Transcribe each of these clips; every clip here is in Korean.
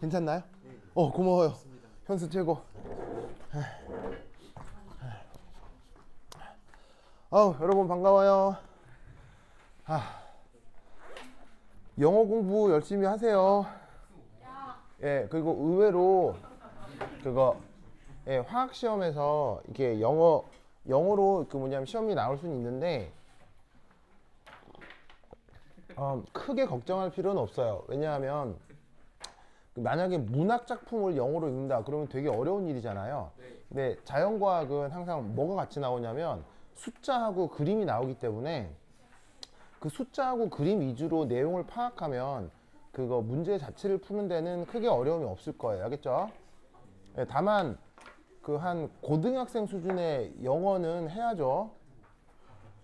괜찮나요? 고마워요. 현수 최고. 여러분 반가워요. 영어 공부 열심히 하세요. 예, 그리고 의외로 그거 화학 시험에서 이게 영어로 그 뭐냐면 시험이 나올 수는 있는데 크게 걱정할 필요는 없어요. 왜냐하면 만약에 문학 작품을 영어로 읽는다 그러면 되게 어려운 일이잖아요. 근데 자연과학은 항상 뭐가 같이 나오냐면 숫자하고 그림이 나오기 때문에 그 숫자하고 그림 위주로 내용을 파악하면 그거 문제 자체를 푸는 데는 크게 어려움이 없을 거예요. 알겠죠? 네, 다만 그 한 고등학생 수준의 영어는 해야죠.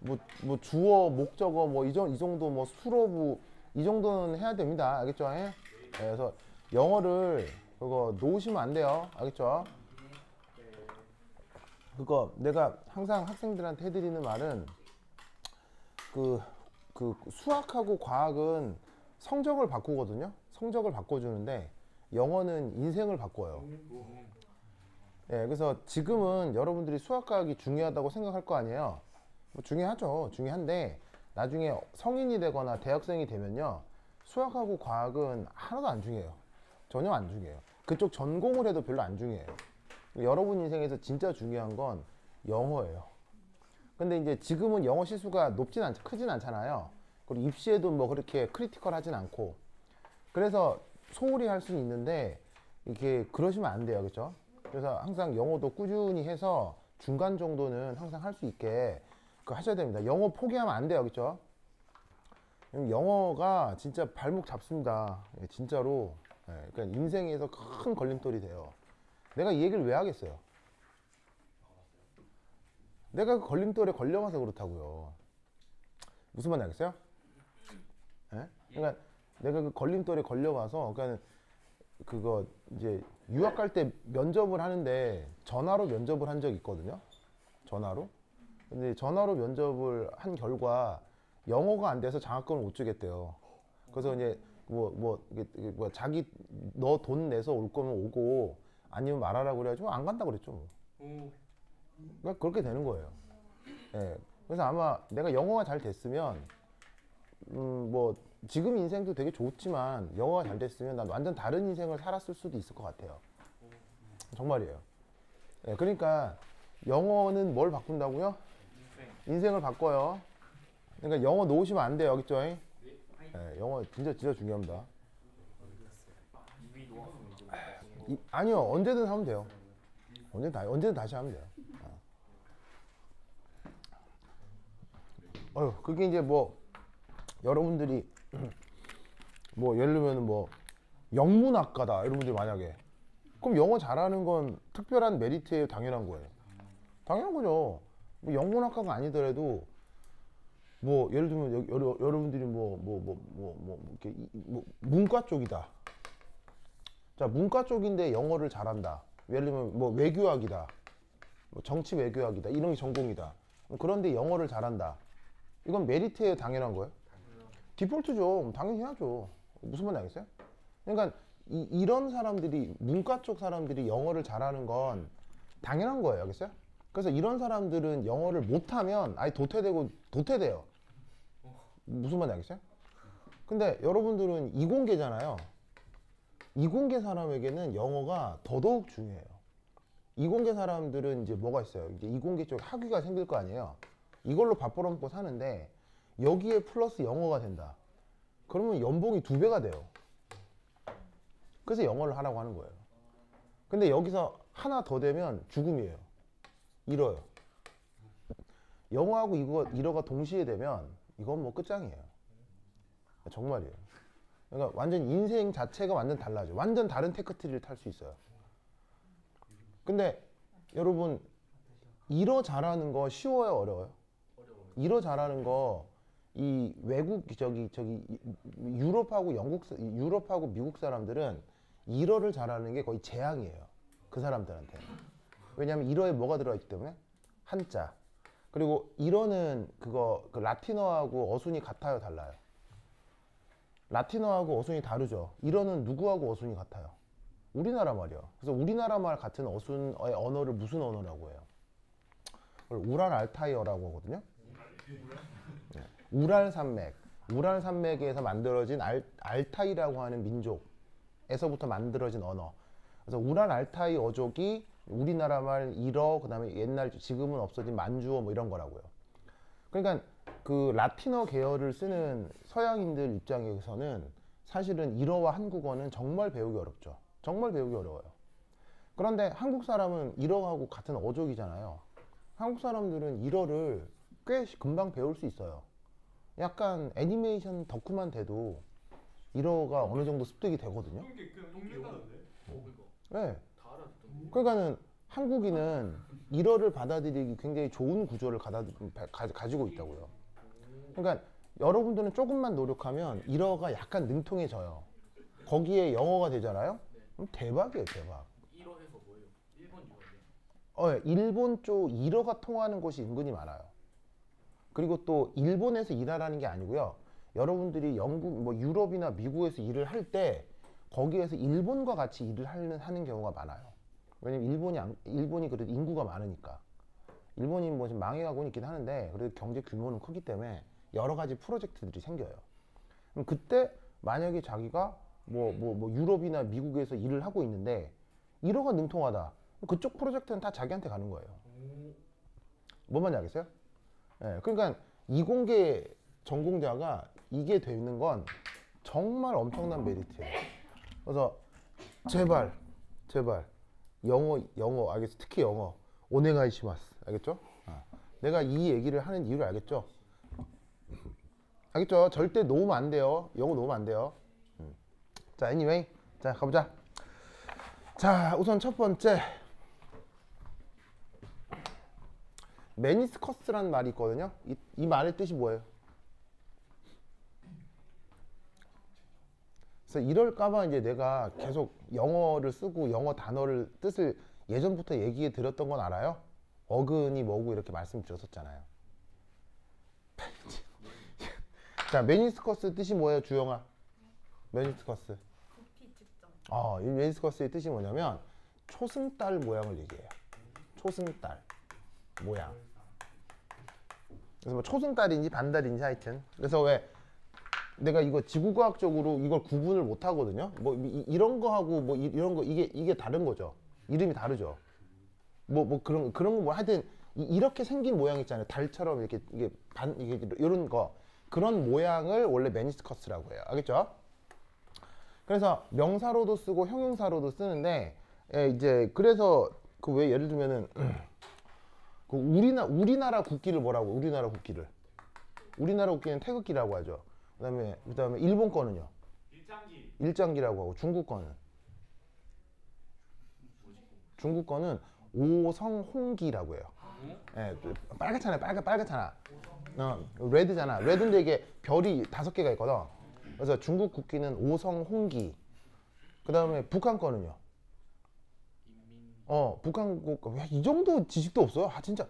뭐 주어, 목적어 뭐 이 정도 뭐 수로부 이 정도는 해야 됩니다. 알겠죠? 네, 그래서 영어를 그거 놓으시면 안 돼요. 알겠죠? 그거 내가 항상 학생들한테 해드리는 말은 그 수학하고 과학은 성적을 바꾸거든요. 성적을 바꿔주는데 영어는 인생을 바꿔요. 예, 그래서 지금은 여러분들이 수학 과학이 중요하다고 생각할 거 아니에요. 뭐 중요하죠. 중요한데 나중에 성인이 되거나 대학생이 되면요, 수학하고 과학은 하나도 안 중요해요. 전혀 안 중요해요. 그쪽 전공을 해도 별로 안 중요해요. 여러분 인생에서 진짜 중요한 건 영어예요. 근데 이제 지금은 영어 시수가 크진 않잖아요. 그리고 입시에도 뭐 그렇게 크리티컬 하진 않고. 그래서 소홀히 할 수는 있는데 이렇게 그러시면 안 돼요. 그렇죠? 그래서 항상 영어도 꾸준히 해서 중간 정도는 항상 할 수 있게 하셔야 됩니다. 영어 포기하면 안 돼요. 그렇죠? 영어가 진짜 발목 잡습니다. 진짜로. 그러니까 인생에서 큰 걸림돌이 돼요. 내가 이 얘기를 왜 하겠어요? 내가 그 걸림돌에 걸려가서 그렇다고요. 무슨 말인지 알겠어요? 예? 그러니까 내가 그 걸림돌에 걸려가서 그러니까 그거 이제 유학 갈 때 면접을 하는데 전화로 면접을 한 적이 있거든요. 전화로. 근데 전화로 면접을 한 결과 영어가 안 돼서 장학금을 못 주겠대요. 그래서 이제 이게 자기 너 돈 내서 올 거면 오고 아니면 말하라고 그래가지고 안 간다 그랬죠. 그러니까 그렇게 되는 거예요. 예. 그래서 아마 내가 영어가 잘 됐으면 뭐 지금 인생도 되게 좋지만 영어가 잘 됐으면 난 완전 다른 인생을 살았을 수도 있을 것 같아요. 정말이에요. 예. 그러니까 영어는 뭘 바꾼다고요? 인생을 바꿔요. 그러니까 영어 놓으시면 안 돼요. 알겠죠? 예, 영어 진짜 중요합니다. 아니요, 언제든 하면 돼요. 언제든 다시 하면 돼요. 그게 이제 뭐 여러분들이 뭐 예를 들면 뭐 영문학과다 이런 분들이 만약에 그럼 영어 잘하는 건 특별한 메리트에 당연한 거예요. 당연한 거죠. 뭐 영문학과가 아니더라도 뭐 예를 들면 여러분들이 이렇게 문과 쪽이다. 자, 문과 쪽인데 영어를 잘한다. 예를 들면 뭐 외교학이다. 뭐 정치 외교학이다. 이런 게 전공이다. 그런데 영어를 잘한다. 이건 메리트에 당연한 거예요. 디폴트죠. 당연히 해야죠. 무슨 말인지 알겠어요? 그러니까 이런 사람들이 문과 쪽 사람들이 영어를 잘하는 건 당연한 거예요. 알겠어요? 그래서 이런 사람들은 영어를 못하면 아예 도태돼요. 무슨 말인지 알겠어요? 근데 여러분들은 이공계잖아요. 이공계 사람에게는 영어가 더더욱 중요해요. 이공계 사람들은 이제 뭐가 있어요? 이제 이공계 쪽 학위가 생길 거 아니에요. 이걸로 밥 벌어먹고 사는데 여기에 플러스 영어가 된다. 그러면 연봉이 2배가 돼요. 그래서 영어를 하라고 하는 거예요. 근데 여기서 하나 더 되면 죽음이에요. 잃어요. 영어하고 이거가 동시에 되면 이건 뭐 끝장이에요. 정말이에요. 그러니까 완전 인생 자체가 완전 달라져. 완전 다른 테크트리를 탈 수 있어요. 근데 여러분 일어 잘하는 거 쉬워요, 어려워요? 일어 잘하는 거 이 외국 유럽하고 미국 사람들은 일어를 잘하는 게 거의 재앙이에요. 그 사람들한테. 왜냐하면 일어에 뭐가 들어있기 때문에 한자. 그리고 일어는 그 라틴어하고 어순이 같아요, 달라요? 라틴어하고 어순이 다르죠. 일어는 누구하고 어순이 같아요? 우리나라 말이요. 그래서 우리나라 말 같은 어순의 언어를 무슨 언어라고 해요? 그걸 우랄 알타이어라고 하거든요. 네. 우랄 산맥에서 만들어진 알타이라고 하는 민족에서부터 만들어진 언어. 그래서 우랄 알타이 어족이 우리나라 말 일어, 그다음에 옛날 지금은 없어진 만주어 뭐 이런 거라고요. 그러니까 그 라틴어 계열을 쓰는 서양인들 입장에서는 사실은 일어와 한국어는 정말 배우기 어렵죠. 정말 배우기 어려워요. 그런데 한국 사람은 일어하고 같은 어족이잖아요. 한국 사람들은 일어를 꽤 금방 배울 수 있어요. 약간 애니메이션 덕후만 돼도 일어가 어느 정도 습득이 되거든요. 네. 그러니까는 한국인은 일어를 받아들이기 굉장히 좋은 구조를 가지고 있다고요. 그러니까 여러분들은 조금만 노력하면 일어가 약간 능통해져요. 거기에 영어가 되잖아요. 그럼 대박이에요, 대박. 일어에서 뭐예요? 일본 일어예요? 일본 쪽 일어가 통하는 곳이 은근히 많아요. 그리고 또 일본에서 일하라는 게 아니고요. 여러분들이 영국, 뭐 유럽이나 미국에서 일을 할 때 거기에서 일본과 같이 일을 하는 경우가 많아요. 왜냐면 일본이 그래도 인구가 많으니까. 일본이 뭐 지금 망해가고는 있긴 하는데 그래도 경제 규모는 크기 때문에 여러 가지 프로젝트들이 생겨요. 그럼 그때 만약에 자기가 뭐 유럽이나 미국에서 일을 하고 있는데 일어가 능통하다. 그쪽 프로젝트는 다 자기한테 가는 거예요. 뭔 말인지 알겠어요? 네, 그러니까 이공계 전공자가 이게 되는 건 정말 엄청난 메리트예요. 그래서 제발 영어 알겠어? 특히 영어 오네가이시마스 알겠죠? 내가 이 얘기를 하는 이유를 알겠죠? 알겠죠? 절대 놓으면 안 돼요. 영어 놓으면 안 돼요. 자, anyway, 자 가보자. 자, 우선 첫 번째 메니스커스라는 말이 있거든요. 이 말의 뜻이 뭐예요? 그래서 이럴까봐 이제 내가 계속 영어를 쓰고 영어 단어를 뜻을 예전부터 얘기해 드렸던 건 알아요? 어근이 뭐고 이렇게 말씀드렸었잖아요. 자, 메니스커스 뜻이 뭐예요, 주영아? 메니스커스. 부피 측정. 이 메니스커스의 뜻이 뭐냐면 초승달 모양을 얘기해요. 초승달 모양. 그래서 뭐 초승달인지 반달인지 하여튼. 그래서 왜 내가 이거 지구과학적으로 이걸 구분을 못 하거든요. 뭐 이런 거 하고 뭐 이런 거 이게 다른 거죠. 이름이 다르죠. 뭐 그런 거 뭐 하여튼 이렇게 생긴 모양 있잖아요. 달처럼 이게 이런 거 그런 모양을 원래 메니스커스라고 해요. 알겠죠? 그래서 명사로도 쓰고 형용사로도 쓰는데 이제 그래서 그 왜 예를 들면은 그 우리나라 국기를 뭐라고? 우리나라 국기는 태극기라고 하죠. 그다음에 일본 거는요? 일장기라고 하고 중국 거는 오성홍기라고 해요. 예, 빨갛잖아요. 빨갛잖아. 레드잖아. 레드인데 이게 별이 5개가 있거든. 그래서 중국 국기는 오성홍기. 그다음에 북한 거는요? 북한 거 이 정도 지식도 없어요. 진짜.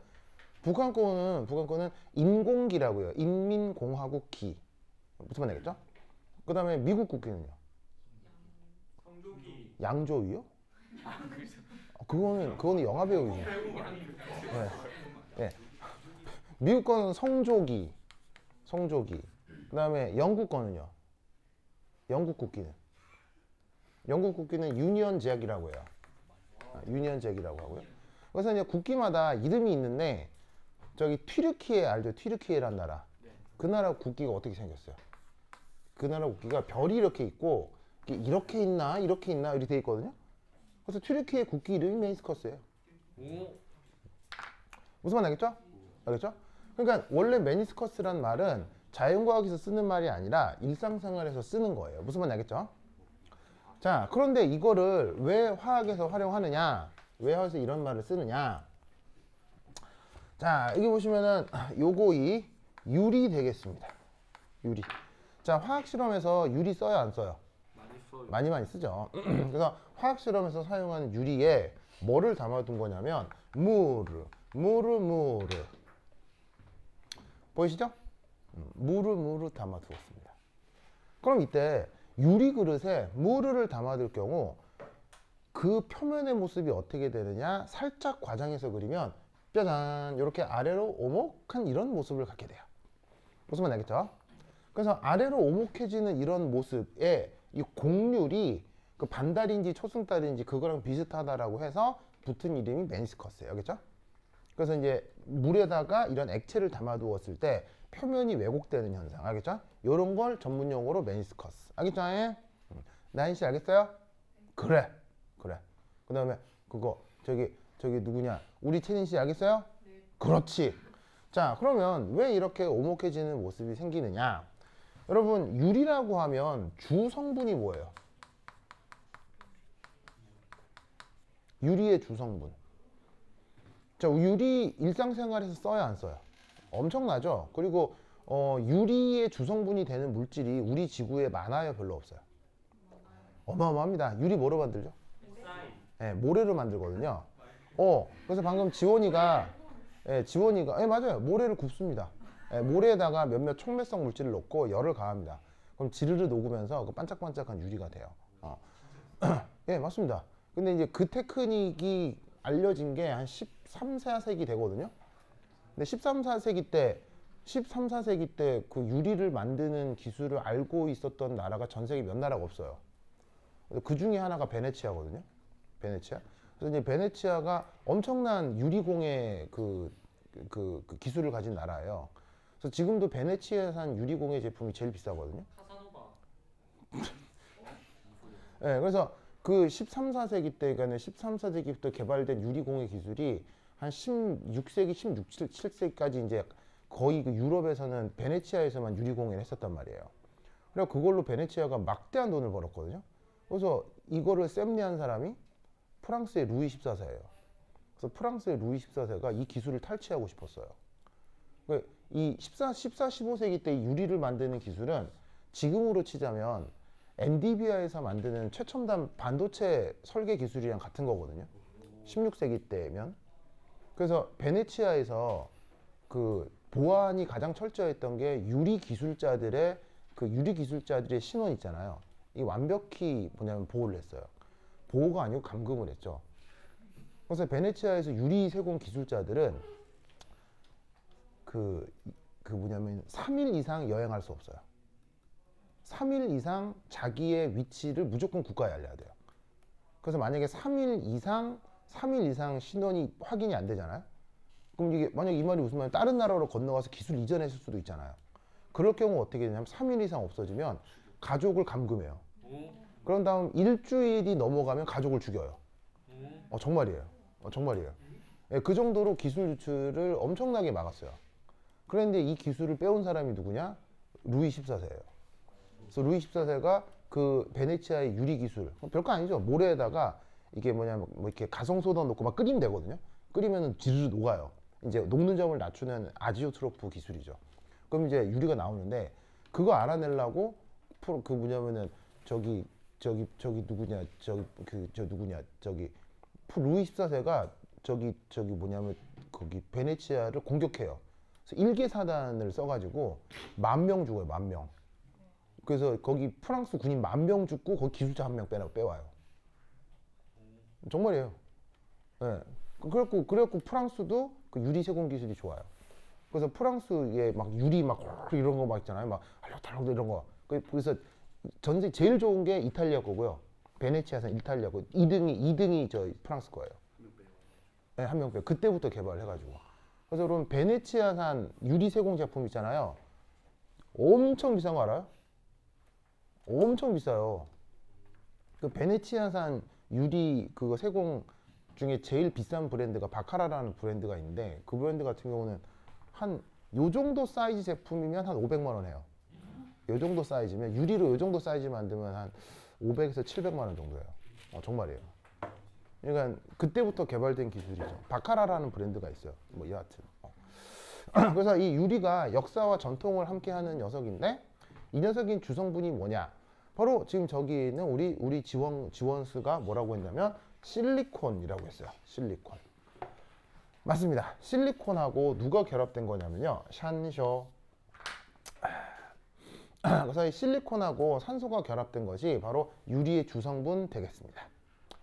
북한 거는 인공기라고 해요. 인민공화국기. 무슨 말 되겠죠? 그다음에 미국 국기는요? 양조위요? 그거는 영화 배우지. 네. 미국 거는 성조기. 그다음에 영국 거는요? 영국 국기는 유니언 잭이라고 해요. 유니언 잭이라고 하고요. 그래서 이제 국기마다 이름이 있는데 저기 튀르키예 알죠? 튀르키예란 나라. 그 나라 국기가 어떻게 생겼어요? 그 나라 국기가 별이 이렇게 있고 이렇게 있나 이렇게 돼 있거든요. 그래서 튀르키예 국기 이름이 메니스커스예요. 무슨 말 알겠죠? 알겠죠? 그러니까 원래 메니스커스란 말은 자연과학에서 쓰는 말이 아니라 일상생활에서 쓰는 거예요. 무슨 말 알겠죠? 자, 그런데 이거를 왜 화학에서 활용하느냐? 왜 화학에서 이런 말을 쓰느냐? 자, 여기 보시면은 요거 유리 되겠습니다. 유리. 자, 화학 실험에서 유리 써요, 안 써요? 많이 써요. 많이 쓰죠. 그래서 화학 실험에서 사용하는 유리에 뭐를 담아둔 거냐면 무르 보이시죠? 무르 담아두었습니다. 그럼 이때 유리 그릇에 무르를 담아둘 경우 그 표면의 모습이 어떻게 되느냐, 살짝 과장해서 그리면 짜잔 이렇게 아래로 오목한 이런 모습을 갖게 돼요. 무슨 말인지 알겠죠? 그래서 아래로 오목해지는 이런 모습에 이 곡률이 그 반달인지 초승달인지 그거랑 비슷하다라고 해서 붙은 이름이 메니스커스예요. 알겠죠? 그래서 이제 물에다가 이런 액체를 담아두었을 때 표면이 왜곡되는 현상. 알겠죠? 이런 걸 전문 용어로 메니스커스. 알겠죠? 나인 씨 알겠어요? 그래. 그 다음에 그거 저기 누구냐? 우리 채린 씨 알겠어요? 네. 그렇지. 자, 그러면 왜 이렇게 오목해지는 모습이 생기느냐? 여러분, 유리라고 하면 주 성분이 뭐예요? 유리의 주 성분. 자, 유리 일상생활에서 써야 안 써요? 엄청나죠? 그리고 유리의 주 성분이 되는 물질이 우리 지구에 많아요? 별로 없어요? 어마어마합니다. 유리 뭐로 만들죠? 네, 모래로 만들거든요. 그래서 방금 지원이가 맞아요. 모래를 굽습니다. 모래에다가 몇몇 촉매성 물질을 넣고 열을 가합니다. 그럼 지르르 녹으면서 그 반짝반짝한 유리가 돼요. 예, 맞습니다. 근데 이제 그 테크닉이 알려진 게 한 13, 14세기 되거든요. 근데 13, 14세기 때 그 유리를 만드는 기술을 알고 있었던 나라가 전 세계 몇 나라가 없어요. 그 중에 하나가 베네치아거든요. 베네치아. 그래서 이제 베네치아가 엄청난 유리공예 그 기술을 가진 나라예요. 그래서 지금도 베네치아산 유리공예 제품이 제일 비싸거든요. 카사노바. 네, 그래서 그 13, 14세기 때, 그러니까 13, 14세기부터 개발된 유리공예 기술이 한 16세기, 16, 17세기까지 이제 거의 그 유럽에서는 베네치아에서만 유리공예를 했었단 말이에요. 그래서 그걸로 베네치아가 막대한 돈을 벌었거든요. 그래서 이거를 셈리한 사람이 프랑스의 루이 14세예요. 그래서 프랑스의 루이 14세가 이 기술을 탈취하고 싶었어요. 이 15세기 때 유리를 만드는 기술은 지금으로 치자면 엔디비아에서 만드는 최첨단 반도체 설계 기술이랑 같은 거거든요. 16세기 때면. 그래서 베네치아에서 그 보안이 가장 철저했던 게 유리 기술자들의 신원 있잖아요. 이 완벽히 보호를 했어요. 보호가 아니고 감금을 했죠. 그래서 베네치아에서 유리 세공 기술자들은 3일 이상 여행할 수 없어요. 3일 이상 자기의 위치를 무조건 국가에 알려야 돼요. 그래서 만약에 3일 이상 신원이 확인이 안 되잖아요. 그럼 이게 만약 이 말이 무슨 말이냐면 다른 나라로 건너가서 기술 이전했을 수도 있잖아요. 그럴 경우 어떻게 되냐면 3일 이상 없어지면 가족을 감금해요. 그런 다음 일주일이 넘어가면 가족을 죽여요. 정말이에요. 정말이에요. 예, 그 정도로 기술 유출을 엄청나게 막았어요. 그런데 이 기술을 빼온 사람이 누구냐? 루이 14세예요. 그래서 루이 14세가 그 베네치아의 유리 기술, 별거 아니죠. 모래에다가 이게 뭐 이렇게 가성소다 넣고 막 끓이면 되거든요. 끓이면은 지르르 녹아요. 이제 녹는 점을 낮추는 아지오트로프 기술이죠. 그럼 이제 유리가 나오는데 그거 알아내려고 루이 14세가 거기 베네치아를 공격해요. 그래서 일개 사단을 써가지고 10,000명 죽어요. 10,000명. 그래서 거기 프랑스 군인 10,000명 죽고 거기 기술자 1명 빼와요. 정말이에요. 예. 그래갖고 프랑스도 그 유리 세공 기술이 좋아요. 그래서 프랑스에 막 유리 막 이런 거 막 있잖아요. 막 알록달록 이런 거. 그래서 전세 제일 좋은 게 이탈리아 거고요. 베네치아산 이탈리아 거. 2등이 저 프랑스 거예요. 네, 1명 빼. 그때부터 개발을 해가지고. 그래서 그럼 베네치아산 유리 세공 제품 있잖아요. 엄청 비싼 거 알아요? 엄청 비싸요. 그 베네치아산 유리 그거 세공 중에 제일 비싼 브랜드가 바카라라는 브랜드가 있는데 그 브랜드 같은 경우는 한 요 정도 사이즈 제품이면 한 500만 원 해요. 요 정도 사이즈면 유리로 요 정도 사이즈 만들면 한 500에서 700만 원 정도예요. 정말이에요. 그러니까 그때부터 개발된 기술이죠. 바카라라는 브랜드가 있어요. 뭐 여하튼. 그래서 이 유리가 역사와 전통을 함께하는 녀석인데 이 녀석인 주성분이 뭐냐? 바로 지금 저기 있는 우리 지원수가 뭐라고 했냐면 실리콘이라고 했어요. 실리콘. 맞습니다. 실리콘하고 누가 결합된 거냐면요. 샨쇼. 그래서 이 실리콘하고 산소가 결합된 것이 바로 유리의 주성분 되겠습니다.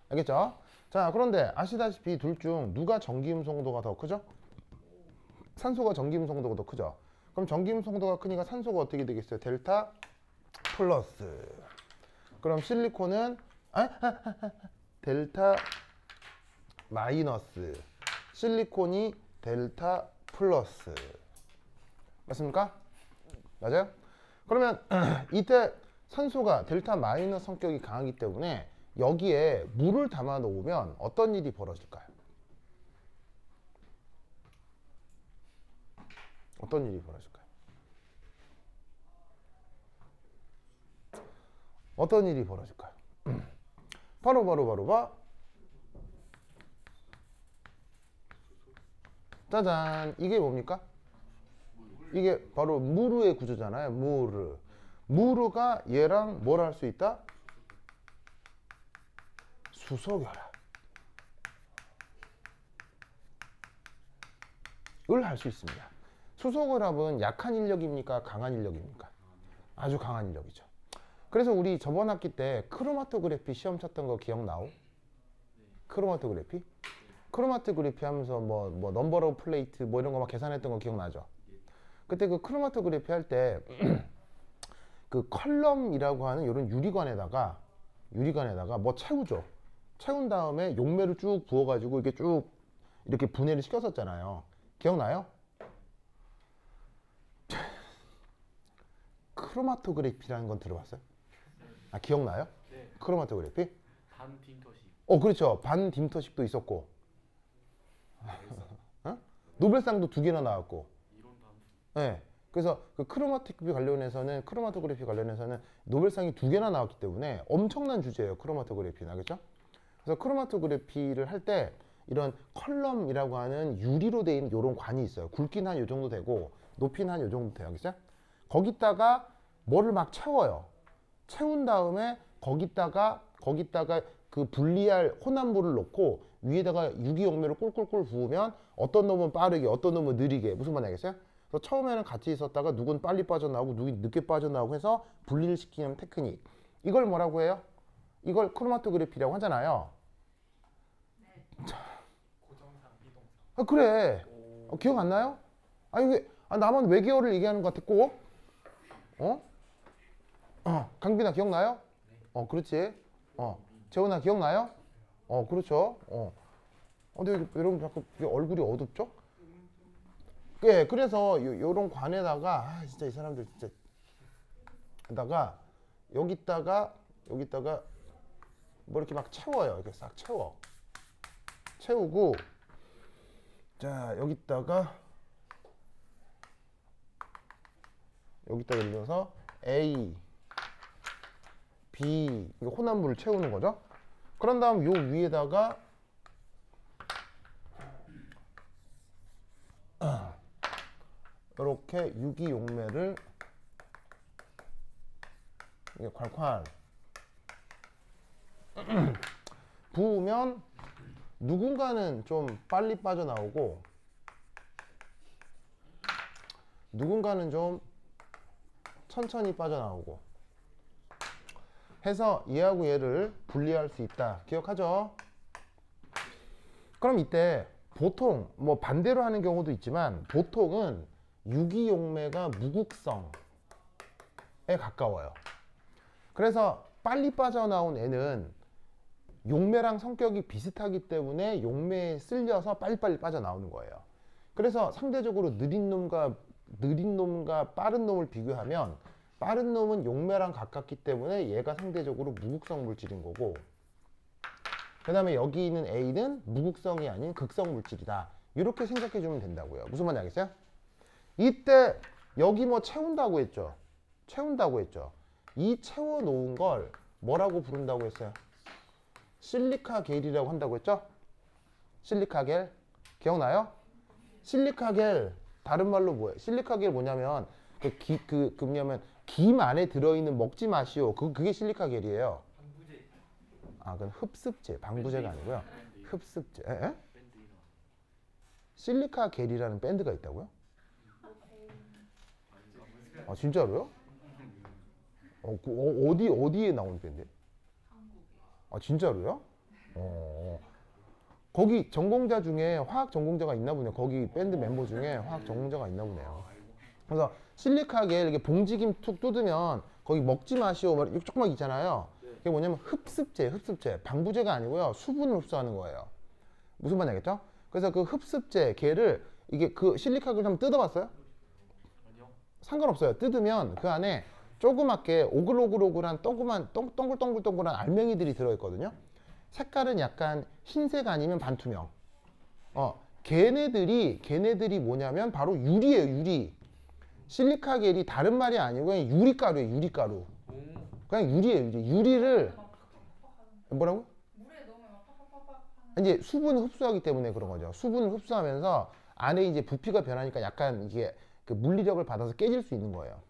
알겠죠? 자, 그런데 아시다시피 둘 중 누가 전기음 성도가 더 크죠? 산소가 전기음 성도가 더 크죠? 그럼 전기음 성도가 크니까 산소가 어떻게 되겠어요? 델타 플러스. 그럼 실리콘은 델타 마이너스. 실리콘이 델타 플러스. 맞습니까? 맞아요? 그러면 이때 산소가 델타 마이너스 성격이 강하기 때문에 여기에 물을 담아 놓으면 어떤 일이 벌어질까요? 어떤 일이 벌어질까요? 어떤 일이 벌어질까요? 바로 짜잔. 이게 뭡니까? 이게 바로 무르의 구조잖아요. 무르. 무르가 얘랑 뭘 할 수 있다? 수소결합. 을 할 수 있습니다. 수소결합은 약한 인력입니까? 강한 인력입니까? 아주 강한 인력이죠. 그래서 우리 저번 학기 때 크로마토그래피 시험 쳤던 거 기억나오? 크로마토그래피? 크로마토그래피 하면서 뭐 넘버 오브 플레이트 뭐 이런 거 막 계산했던 거 기억나죠? 그때 그 크로마토그래피 할 때 그 컬럼이라고 하는 이런 유리관에다가 뭐 채우죠. 채운 다음에 용매를 쭉 부어가지고 이렇게 쭉 이렇게 분해를 시켰었잖아요. 기억나요? 크로마토그래피라는 건 들어봤어요? 아, 기억나요? 네. 크로마토그래피? 반 딘터식. 그렇죠. 반 딤터식도 있었고 어? 노벨상도 2개나 나왔고. 이론도 함수. 네. 그래서 그 크로마토그래피 관련해서는 노벨상이 2개나 나왔기 때문에 엄청난 주제예요. 크로마토그래피는. 알겠죠? 그래서 크로마토그래피를 할 때 이런 컬럼이라고 하는 유리로 되어 있는 이런 관이 있어요. 굵기는 한 요 정도 되고 높이는 한 요 정도 돼요. 알겠죠? 거기다가 뭐를 막 채워요. 채운 다음에 거기다가 그 분리할 혼합물을 넣고 위에다가 유기용매를 꿀꿀꿀 부으면 어떤 놈은 빠르게 어떤 놈은 느리게. 무슨 말인지 알겠어요? 그래서 처음에는 같이 있었다가 누군 빨리 빠져나오고 누군 늦게 빠져나오고 해서 분리를 시키는 테크닉. 이걸 뭐라고 해요? 이걸 크로마토그래피라고 하잖아요. 고정상, 이동상. 아, 그래. 기억 안 나요? 아니 왜 나만 외계어를 얘기하는 것 같아 꼭? 강빈아 기억나요? 그렇지. 재훈아 기억나요? 그렇죠. 근데 여러분 자꾸 얼굴이 어둡죠? 예, 그래서 요런 관에다가 진짜 이 사람들 진짜 에다가 여기다가 뭐 이렇게 막 채워요. 이렇게 싹 채우고 자 여기다가 예를 들어서 A, B 이거 혼합물을 채우는 거죠. 그런 다음 요 위에다가 이렇게 유기용매를 이게 콸콸 부으면 누군가는 좀 빨리 빠져나오고 누군가는 좀 천천히 빠져나오고 해서 얘하고 얘를 분리할 수 있다. 기억하죠? 그럼 이때 보통 뭐 반대로 하는 경우도 있지만 보통은 유기용매가 무극성에 가까워요. 그래서 빨리 빠져나온 애는 용매랑 성격이 비슷하기 때문에 용매에 쓸려서 빨리빨리 빠져나오는 거예요. 그래서 상대적으로 느린 놈과 빠른 놈을 비교하면 빠른 놈은 용매랑 가깝기 때문에 얘가 상대적으로 무극성 물질인 거고, 그 다음에 여기 있는 A는 무극성이 아닌 극성 물질이다. 이렇게 생각해 주면 된다고요. 무슨 말인지 알겠어요? 이때 여기 뭐 채운다고 했죠. 이 채워 놓은 걸 뭐라고 부른다고 했어요? 실리카겔이라고 한다고 했죠? 실리카겔 기억나요? 실리카겔 다른 말로 뭐예요? 실리카겔 뭐냐면 뭐냐면 김 안에 들어있는 먹지 마시오. 그게 실리카 겔이에요. 방부제 아, 그건 흡습제, 방부제가 아니고요. 밴드 흡습제. 밴드 이런 실리카 겔이라는 밴드가 있다고요? 아닌가? 아, 진짜로요? 어디에 나온 밴드? 아, 진짜로요? 거기 전공자 중에 화학 전공자가 있나 보네요. 거기 밴드 mem버 중에 화학 전공자가 있나 보네요. 그래서 실리카겔 이렇게 봉지김 툭 뜯으면 거기 먹지 마시오 막 이렇게 조그맣게 있잖아요. 그게 뭐냐면 흡습제, 방부제가 아니고요. 수분을 흡수하는 거예요. 무슨 말인지 알겠죠? 그래서 그 흡습제 걔를 이게 그 실리카겔 한번 뜯어봤어요? 아니요. 상관없어요. 뜯으면 그 안에 조그맣게 오글오글오글한 동글동글동글한 알맹이들이 들어있거든요. 색깔은 약간 흰색 아니면 반투명. 걔네들이 뭐냐면 바로 유리예요, 유리. 실리카겔이 다른 말이 아니고 그냥 유리가루예요, 유리가루. 그냥 유리예요, 유리. 유리를 뭐라고? 물에 넣으면 막 팍팍팍팍 하는. 이제 수분을 흡수하기 때문에 그런 거죠. 수분을 흡수하면서 안에 이제 부피가 변하니까 약간 이게 그 물리력을 받아서 깨질 수 있는 거예요.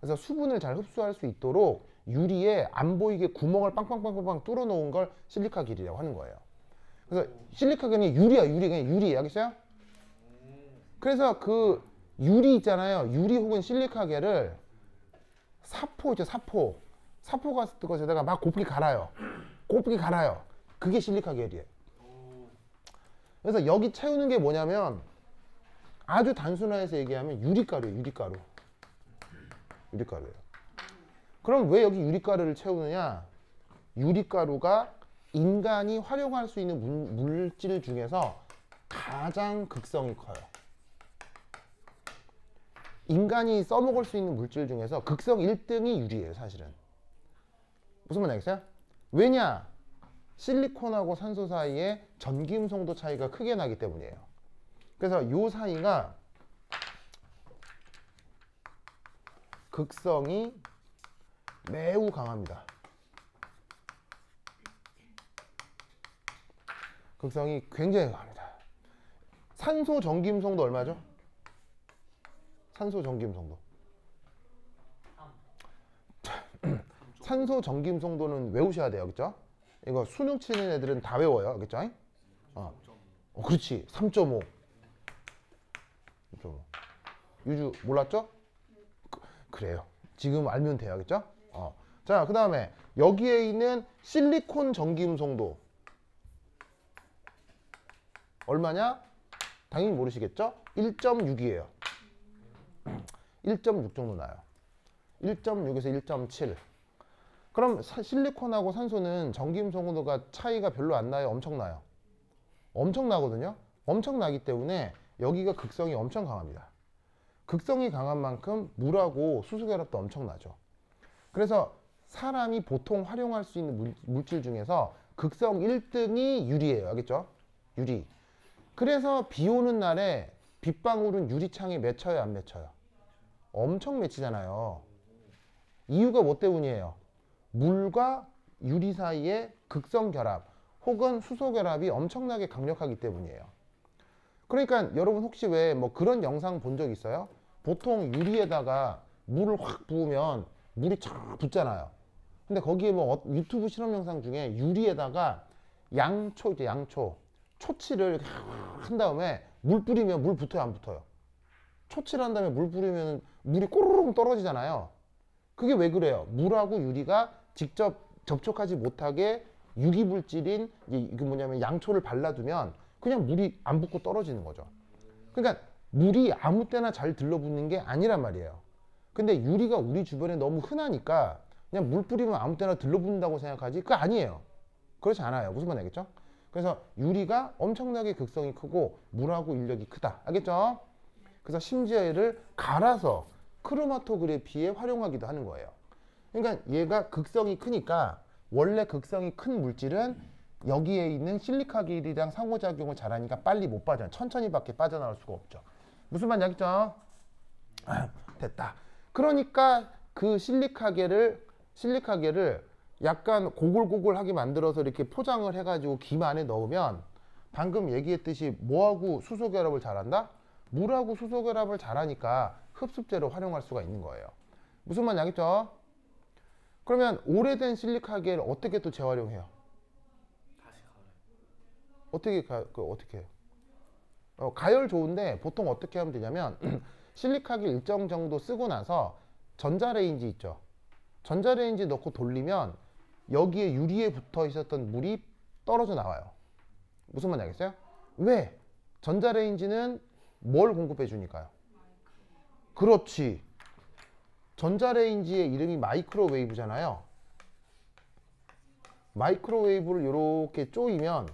그래서 수분을 잘 흡수할 수 있도록 유리에 안 보이게 구멍을 빵빵빵빵 뚫어 놓은 걸 실리카겔이라고 하는 거예요. 그래서 실리카겔이 유리야, 그냥 유리. 알겠어요? 그래서 그 유리 있잖아요. 유리 혹은 실리카겔을 사포 있죠, 사포 같은 것에다가 막 곱게 갈아요. 그게 실리카겔이에요. 그래서 여기 채우는 게 뭐냐면 아주 단순화해서 얘기하면 유리가루예요, 유리가루예요. 그럼 왜 여기 유리가루를 채우느냐? 유리가루가 인간이 활용할 수 있는 물질 중에서 가장 극성이 커요. 인간이 써먹을 수 있는 물질 중에서 극성 1등이 유리예요, 사실은. 무슨 말인지 알겠어요? 왜냐? 실리콘하고 산소 사이에 전기음성도 차이가 크게 나기 때문이에요. 그래서 이 사이가 극성이 매우 강합니다. 극성이 굉장히 강합니다. 산소 전기음성도 얼마죠? 산소 전기음성도. 산소 전기음성도는 외우셔야 돼요. 그죠? 이거 수능 치는 애들은 다 외워요. 그죠? 그렇지. 3.5. 3.5. 유주 몰랐죠? 그래요. 지금 알면 돼요. 그죠? 자, 그 다음에 여기에 있는 실리콘 전기음성도 얼마냐? 당연히 모르시겠죠? 1.6이에요. 1.6 정도 나요. 1.6에서 1.7. 그럼 실리콘하고 산소는 전기음성도가 차이가 별로 안 나요? 엄청나요? 엄청나거든요? 엄청나기 때문에 여기가 극성이 엄청 강합니다. 극성이 강한 만큼 물하고 수소결합도 엄청나죠. 그래서 사람이 보통 활용할 수 있는 물질 중에서 극성 1등이 유리예요. 알겠죠? 유리. 그래서 비 오는 날에 빗방울은 유리창에 맺혀요, 안 맺혀요? 엄청 맺히잖아요. 이유가 뭐 때문이에요? 물과 유리 사이에 극성 결합 혹은 수소 결합이 엄청나게 강력하기 때문이에요. 그러니까 여러분 혹시 왜 뭐 그런 영상 본 적 있어요? 보통 유리에다가 물을 확 부으면 물이 쫙 붙잖아요. 근데 거기에 뭐 유튜브 실험 영상 중에 유리에다가 양초 이제 초치를 이렇게 한 다음에 물 뿌리면 물 붙어요, 안 붙어요? 초치를 한 다음에 물 뿌리면 물이 꼬르륵 떨어지잖아요. 그게 왜 그래요? 물하고 유리가 직접 접촉하지 못하게 유기물질인 이게 뭐냐면 양초를 발라두면 그냥 물이 안 붙고 떨어지는 거죠. 그러니까 물이 아무 때나 잘 들러붙는 게 아니란 말이에요. 근데 유리가 우리 주변에 너무 흔하니까 그냥 물 뿌리면 아무 때나 들러붙는다고 생각하지 그거 아니에요. 그렇지 않아요. 무슨 말인지 알겠죠? 그래서 유리가 엄청나게 극성이 크고 물하고 인력이 크다. 알겠죠? 그래서 심지어 얘를 갈아서 크로마토그래피에 활용하기도 하는 거예요. 그러니까 얘가 극성이 크니까 원래 극성이 큰 물질은 여기에 있는 실리카겔이랑 상호작용을 잘하니까 빨리 못 빠져요. 천천히밖에 빠져나올 수가 없죠. 무슨 말인지 알겠죠? 됐다. 그러니까 그 실리카겔을 약간 고글고글하게 만들어서 이렇게 포장을 해가지고 김 안에 넣으면 방금 얘기했듯이 뭐하고 수소결합을 잘한다? 물하고 수소결합을 잘하니까 흡습제로 활용할 수가 있는 거예요. 무슨 말인지 알겠죠? 그러면 오래된 실리카겔을 어떻게 또 재활용해요? 다시 가을. 어떻게 해요? 가열 좋은데 보통 어떻게 하면 되냐면 실리카겔 일정 정도 쓰고 나서 전자레인지 있죠. 전자레인지 넣고 돌리면 여기에 유리에 붙어 있었던 물이 떨어져 나와요. 무슨 말인지 알겠어요? 왜? 전자레인지는 뭘 공급해 주니까요? 그렇지. 전자레인지의 이름이 마이크로웨이브잖아요. 마이크로웨이브를 이렇게 쪼이면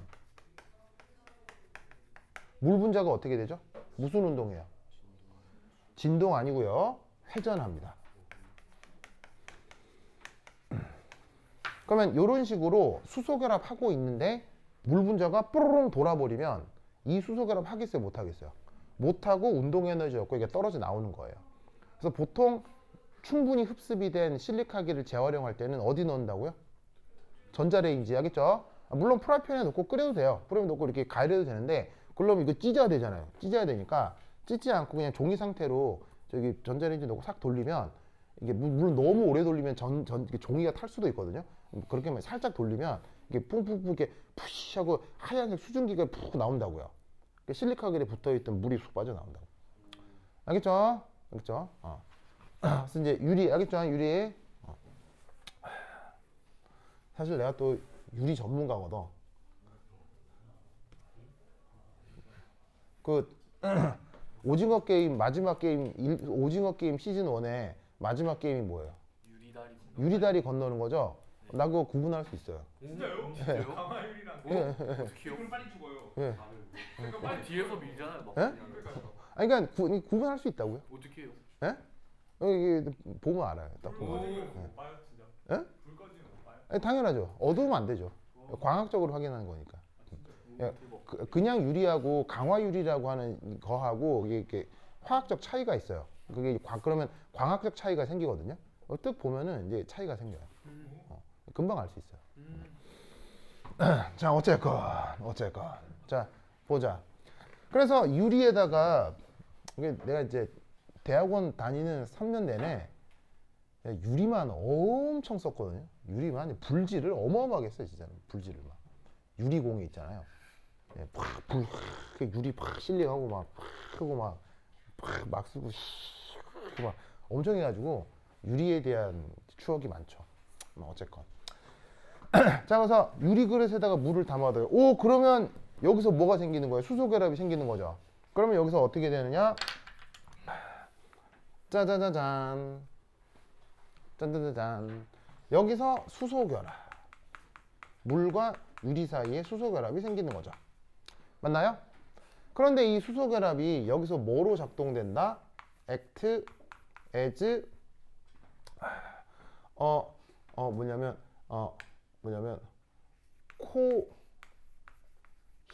물 분자가 어떻게 되죠? 무슨 운동이에요? 진동 아니고요. 회전합니다. 그러면 이런 식으로 수소결합하고 있는데 물 분자가 뽀로롱 돌아버리면 이 수소결합 하겠어요? 못 하겠어요? 못하고 운동 에너지 없고 이게 떨어져 나오는 거예요. 그래서 보통 충분히 흡습이 된 실리카겔을 재활용할 때는 어디 넣는다고요? 전자레인지 알겠죠? 물론 프라이팬에 넣고 끓여도 돼요. 프라이팬에 넣고 이렇게 가열해도 되는데 그러면 이거 찢어야 되잖아요. 찢어야 되니까 찢지 않고 그냥 종이 상태로 저기 전자레인지 넣고 싹 돌리면 이게 물론 너무 오래 돌리면 이게 종이가 탈 수도 있거든요. 그렇게 하면 살짝 돌리면 이게 뿡뿡뿡 이렇게 푸시 하고 하얀색 수증기가 푹 나온다고요. 실리카겔에 붙어있던 물이 쑥 빠져나온다고. 알겠죠? 알겠죠? 그래서 이제 유리 알겠죠? 유리. 사실 내가 또 유리 전문가거든. 그 오징어 게임 마지막 게임 오징어 게임 시즌 1의 마지막 게임이 뭐예요? 유리다리. 유리다리 건너는 거죠? 나 그거 구분할 수 있어요. 진짜요? 진짜요? 강화유리랑 어떻게요? 그럼 빨리 죽어요. 예. 아니 뒤에서 밀잖아요. 막 예? 그냥. 아니 그러니까 구분할 수 있다고요? 어떻게 해요? 예? 이게 보면 알아요. 딱 불 보면. 꺼지면 못 봐요, 진짜. 예? 불 꺼지면 못 봐요. 아니, 당연하죠. 어두우면 안 되죠. 광학적으로 확인하는 거니까. 예, 그냥 유리하고 강화 유리라고 하는 거하고 이게 이렇게 화학적 차이가 있어요. 그게 그러면 광학적 차이가 생기거든요. 뜻 보면은 이제 차이가 생겨요. 금방 알 수 있어요. 자, 어쨌건. 자, 보자. 그래서 유리에다가 이게 내가 이제 대학원 다니는 3년 내내 유리만 엄청 썼거든요. 유리만 불질을 어마어마하게 했어요, 진짜. 불질을 막. 유리공예 있잖아요. 예, 유리 팍 실링하고 막 하고 막 쓰고 막 엄청 해가지고 유리에 대한 추억이 많죠. 어쨌건. 자, 그래서 유리 그릇에다가 물을 담아둬요. 오, 그러면 여기서 뭐가 생기는 거예요? 수소 결합이 생기는 거죠. 그러면 여기서 어떻게 되느냐? 짜자자잔. 짠짠짠. 여기서 수소 결합. 물과 유리 사이에 수소 결합이 생기는 거죠. 맞나요? 그런데 이 수소 결합이 여기서 뭐로 작동된다? act as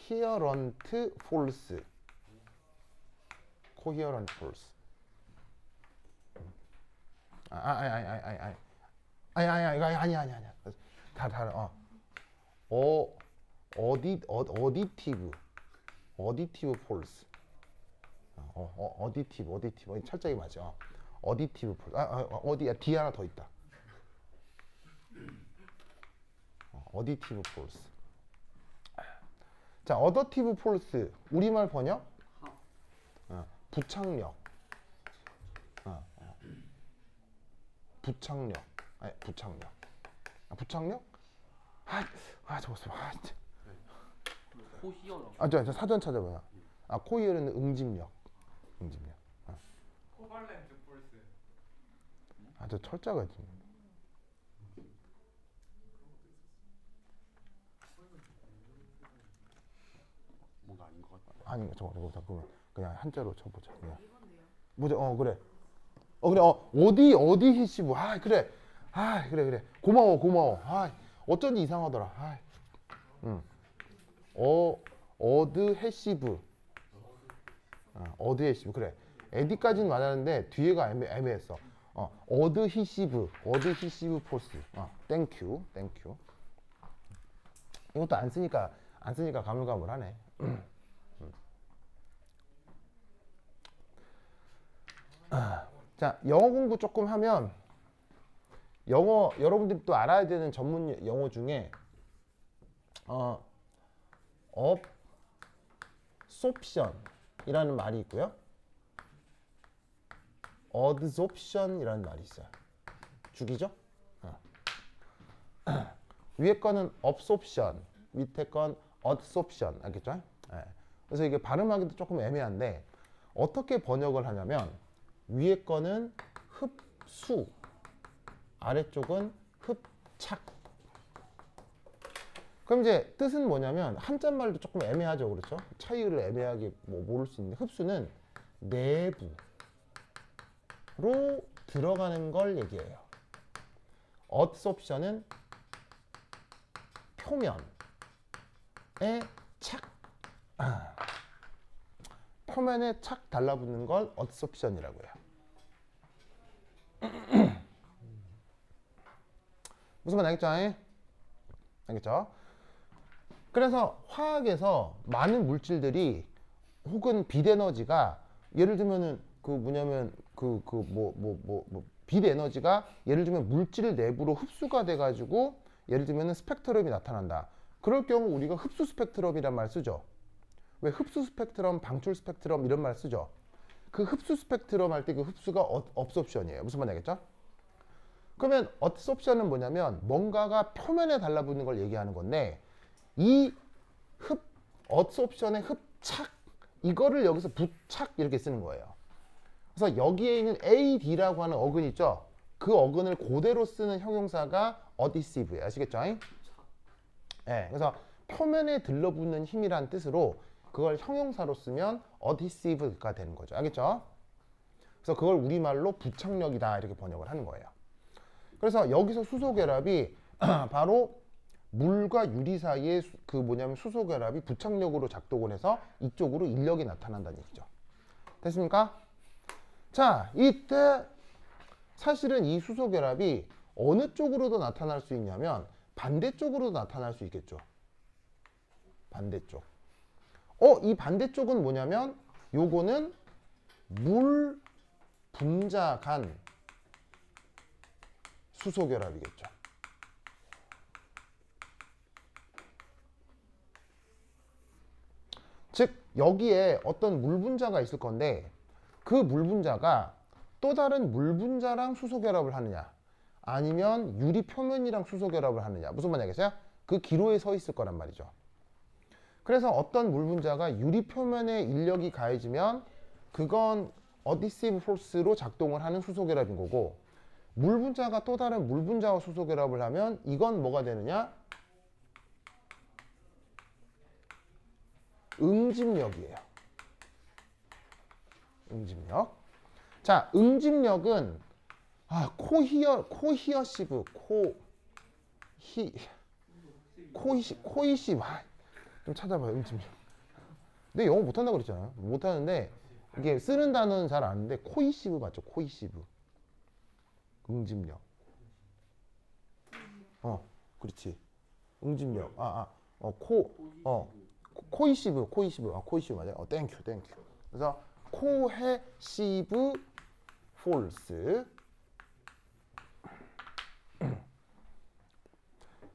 coherent force. coherent force. 아니야. 다른 어디티브 폴스. 어디티브 철저히 맞아. 어디티브 폴스. 어디야? D 하나 더 있다. 어디티브 폴스. 자, 어더티브 폴스 우리말 번역? 부착력. 부착력. 부착력. 부착력? 적었어. 진짜. 코히어랑. 저 사전 찾아봐요. 코히어는 응집력. 코발렌트 폴스. 저 철자가 좀. 뭔가 아닌 것 같아. 아니, 잠깐만. 그냥 한자로 쳐보자. 그냥. 보자. 그래. 그래. 어디 히시부. 그래. 그래. 고마워. 어쩐지 이상하더라. 어드 해시브. 어드 해시브. 그래. 에디까지는 맞았는데 뒤에가 애매했어. 어드 히시브 포스. 땡큐. 이것도 안 쓰니까 가물가물하네. 자, 영어 공부 조금 하면 영어 여러분들이 또 알아야 되는 전문 영어 중에 absorption이라는 말이 있고요. adsorption이라는 말이 있어요. 죽이죠? 위에 거는 absorption, 밑에 건 adsorption. 알겠죠? 네. 그래서 이게 발음하기도 조금 애매한데 어떻게 번역을 하냐면 위에 거는 흡수, 아래쪽은 흡착. 그럼 이제 뜻은 뭐냐면 한자말도 조금 애매하죠, 그렇죠? 차이를 애매하게 뭐 모를 수 있는데 흡수는 내부로 들어가는 걸 얘기해요. adsorption은 표면에 착, 표면에 착 달라붙는 걸 adsorption이라고 해요. 무슨 말 알겠죠? 알겠죠? 그래서 화학에서 많은 물질들이 혹은 빛에너지가 예를 들면은 그 뭐냐면 빛에너지가 예를 들면 물질 내부로 흡수가 돼 가지고 예를 들면은 스펙트럼이 나타난다. 그럴 경우 우리가 흡수 스펙트럼이란 말 쓰죠. 왜 흡수 스펙트럼, 방출 스펙트럼 이런 말 쓰죠. 그 흡수 스펙트럼 할 때 그 흡수가 absorption이에요. 무슨 말인지 알겠죠? 그러면 adsorption은 뭐냐면 뭔가가 표면에 달라붙는 걸 얘기하는 건데 이 adsorption의 흡착 이거를 여기서 부착 이렇게 쓰는 거예요. 그래서 여기에 있는 ad라고 하는 어근 있죠. 그 어근을 그대로 쓰는 형용사가 adhesive예요. 아시겠죠? 네, 그래서 표면에 들러붙는 힘이란 뜻으로 그걸 형용사로 쓰면 adhesive가 되는 거죠. 알겠죠? 그래서 그걸 우리말로 부착력이다 이렇게 번역을 하는 거예요. 그래서 여기서 수소결합이 바로 물과 유리 사이에 그 뭐냐면 수소결합이 부착력으로 작동을 해서 이쪽으로 인력이 나타난다는 얘기죠. 됐습니까? 자, 이때 사실은 이 수소결합이 어느 쪽으로도 나타날 수 있냐면 반대쪽으로도 나타날 수 있겠죠. 반대쪽. 이 반대쪽은 뭐냐면 요거는 물 분자 간 수소결합이겠죠. 즉 여기에 어떤 물 분자가 있을 건데 그 물 분자가 또 다른 물 분자랑 수소결합을 하느냐 아니면 유리 표면이랑 수소결합을 하느냐 무슨 말이겠어요? 그 기로에 서 있을 거란 말이죠. 그래서 어떤 물 분자가 유리 표면에 인력이 가해지면 그건 adhesive force로 작동을 하는 수소결합인 거고 물 분자가 또 다른 물 분자와 수소결합을 하면 이건 뭐가 되느냐? 응집력이에요. 응집력. 자, 응집력은 코히어시브 좀 찾아봐요. 응집력. 근데 영어 못한다고 그랬잖아요. 못하는데 이게 쓰는 단어는 잘 아는데 코히시브 맞죠? 코히시브. 응집력. 그렇지. 응집력. 코히시브 맞아요. 땡큐. 그래서 코헤시브 폴스.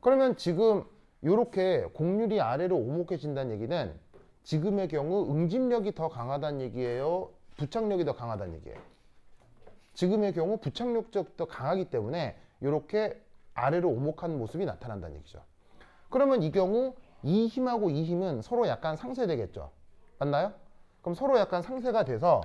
그러면 지금 이렇게 곡률이 아래로 오목해진다는 얘기는 지금의 경우 응집력이 더 강하다는 얘기예요? 부착력이 더 강하다는 얘기예요? 지금의 경우 부착력적 더 강하기 때문에 이렇게 아래로 오목한 모습이 나타난다는 얘기죠. 그러면 이 경우 이 힘하고 이 힘은 서로 약간 상쇄되겠죠. 맞나요? 그럼 서로 약간 상쇄가 돼서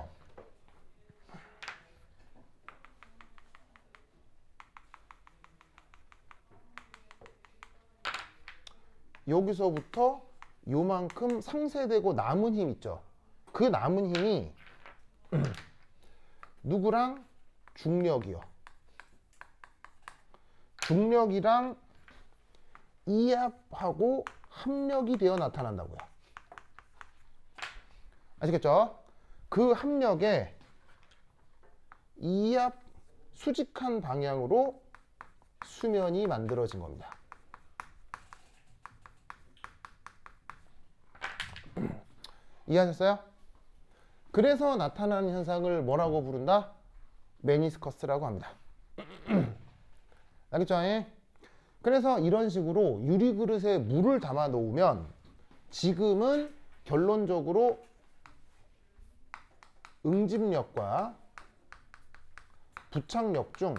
여기서부터 요만큼 상쇄되고 남은 힘 있죠. 그 남은 힘이 누구랑? 중력이요. 중력이랑 이압하고 합력이 되어 나타난다고요. 아시겠죠? 그 합력에 이압 수직한 방향으로 수면이 만들어진 겁니다. 이해하셨어요? 그래서 나타나는 현상을 뭐라고 부른다? 메니스커스라고 합니다. 알겠죠? 그래서 이런 식으로 유리그릇에 물을 담아 놓으면 지금은 결론적으로 응집력과 부착력 중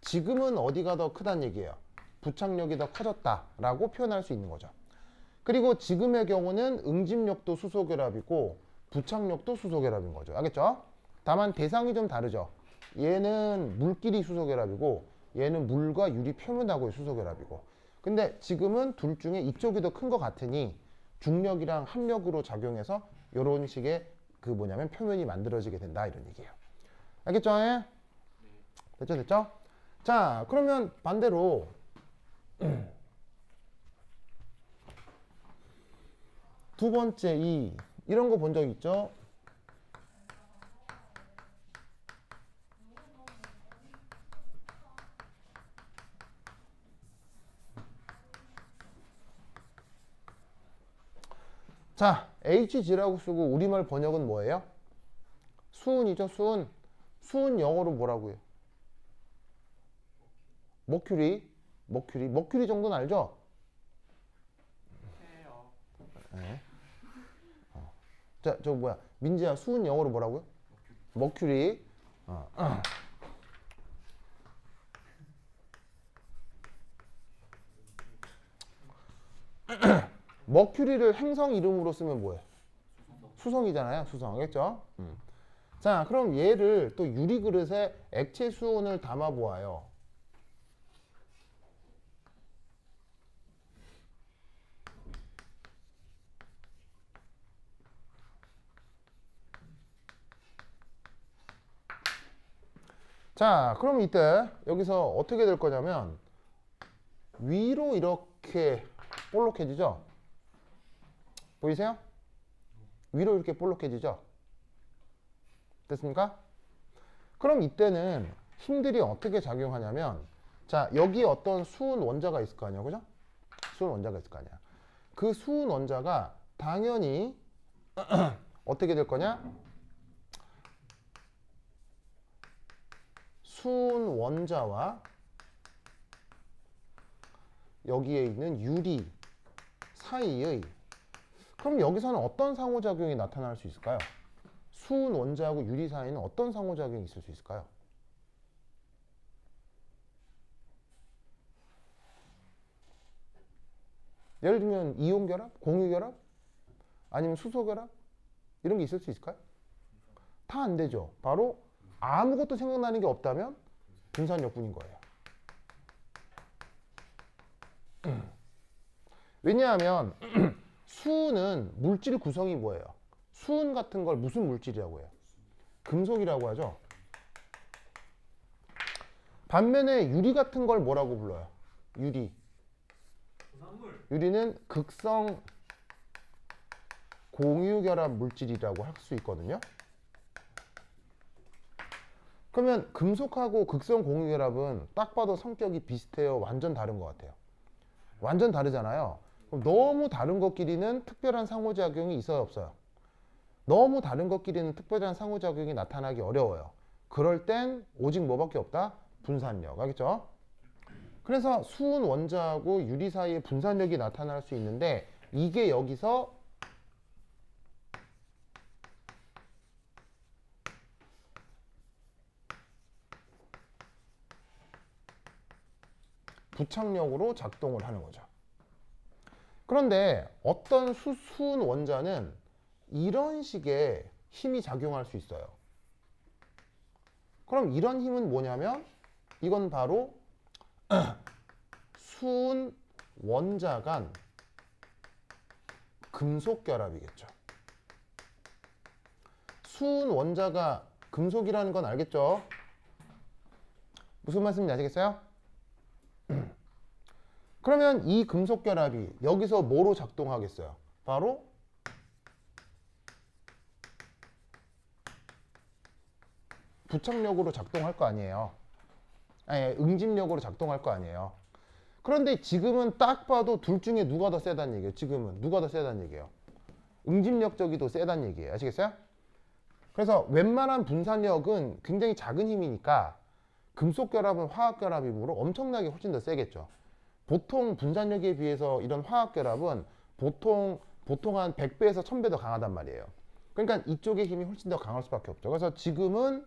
지금은 어디가 더 크다는 얘기예요. 부착력이 더 커졌다라고 표현할 수 있는 거죠. 그리고 지금의 경우는 응집력도 수소결합이고 부착력도 수소결합인 거죠. 알겠죠? 다만 대상이 좀 다르죠. 얘는 물끼리 수소결합이고 얘는 물과 유리 표면하고의 수소결합이고. 근데 지금은 둘 중에 이쪽이 더 큰 것 같으니 중력이랑 합력으로 작용해서 이런 식의 그 뭐냐면 표면이 만들어지게 된다 이런 얘기예요. 알겠죠? 됐죠? 됐죠? 자, 그러면 반대로 두 번째 이런 거 본 적 있죠? 자, HG라고 쓰고 우리말 번역은 뭐예요? 수은이죠, 수은. 수은 영어로 뭐라고 해요? 머큐리 정도는 알죠? 해요. 네. 자, 저 뭐야? 민지야, 수은 영어로 뭐라고요? 머큐리. 머큐리를 행성 이름으로 쓰면 뭐예요? 수성이잖아요. 수성. 알겠죠? 자, 그럼 얘를 또 유리 그릇에 액체 수온을 담아 보아요. 자, 그럼 이때 여기서 어떻게 될 거냐면 위로 이렇게 볼록해지죠? 보이세요? 위로 이렇게 볼록해지죠? 됐습니까? 그럼 이때는 힘들이 어떻게 작용하냐면 자, 여기 어떤 수은 원자가 있을 거 아니야, 그죠? 수은 원자가 있을 거 아니야. 그 수은 원자가 당연히 어떻게 될 거냐? 수은 원자와 여기에 있는 유리 사이의 그럼 여기서는 어떤 상호작용이 나타날 수 있을까요? 수은 원자하고 유리 사이는 어떤 상호작용이 있을 수 있을까요? 예를 들면 이온결합, 공유결합, 아니면 수소결합 이런 게 있을 수 있을까요? 다 안 되죠. 바로 아무것도 생각나는 게 없다면 분산력뿐인 거예요. 왜냐하면 수은은 물질 구성이 뭐예요? 수은 같은 걸 무슨 물질이라고 해요? 금속이라고 하죠. 반면에 유리 같은 걸 뭐라고 불러요? 유리는 극성 공유결합 물질이라고 할 수 있거든요. 그러면 금속하고 극성 공유결합은 딱 봐도 성격이 비슷해요? 완전 다른 것 같아요? 완전 다르잖아요. 그럼 너무 다른 것끼리는 특별한 상호작용이 있어요, 없어요? 너무 다른 것끼리는 특별한 상호작용이 나타나기 어려워요. 그럴 땐 오직 뭐밖에 없다? 분산력. 알겠죠? 그래서 수은 원자하고 유리 사이에 분산력이 나타날 수 있는데 이게 여기서 부착력으로 작동을 하는 거죠. 그런데 어떤 수은 원자는 이런 식의 힘이 작용할 수 있어요. 그럼 이런 힘은 뭐냐면 이건 바로 수은 원자 간 금속 결합이겠죠. 수은 원자가 금속이라는 건 알겠죠? 무슨 말씀인지 아시겠어요? 그러면 이 금속 결합이 여기서 뭐로 작동하겠어요? 바로 부착력으로 작동할 거 아니에요. 아니, 응집력으로 작동할 거 아니에요. 그런데 지금은 딱 봐도 둘 중에 누가 더 세다는 얘기예요. 지금은 누가 더 세다는 얘기예요. 응집력 쪽이 더 세다는 얘기예요. 아시겠어요? 그래서 웬만한 분산력은 굉장히 작은 힘이니까 금속 결합은 화학 결합이므로 엄청나게 훨씬 더 세겠죠. 보통 분산력에 비해서 이런 화학 결합은 보통 한 100배에서 1000배 더 강하단 말이에요. 그러니까 이쪽의 힘이 훨씬 더 강할 수밖에 없죠. 그래서 지금은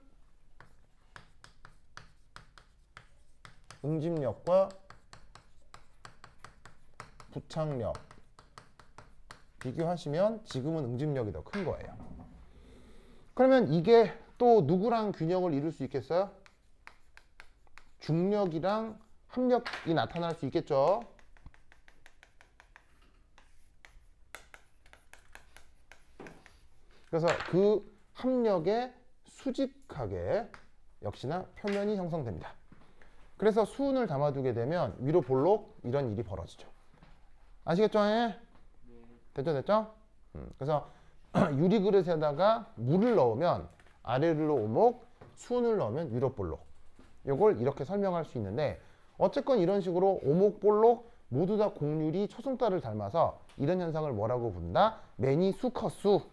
응집력과 부착력 비교하시면 지금은 응집력이 더 큰 거예요. 그러면 이게 또 누구랑 균형을 이룰 수 있겠어요? 중력이랑 합력이 나타날 수 있겠죠. 그래서 그 합력에 수직하게 역시나 표면이 형성됩니다. 그래서 수은을 담아두게 되면 위로 볼록 이런 일이 벌어지죠. 아시겠죠? 예? 됐죠? 그래서 유리 그릇에다가 물을 넣으면 아래로 오목, 수은을 넣으면 위로 볼록. 이걸 이렇게 설명할 수 있는데 어쨌건 이런 식으로 오목, 볼록 모두 다 곡률이 초승달을 닮아서 이런 현상을 뭐라고 부른다? 매니수커수.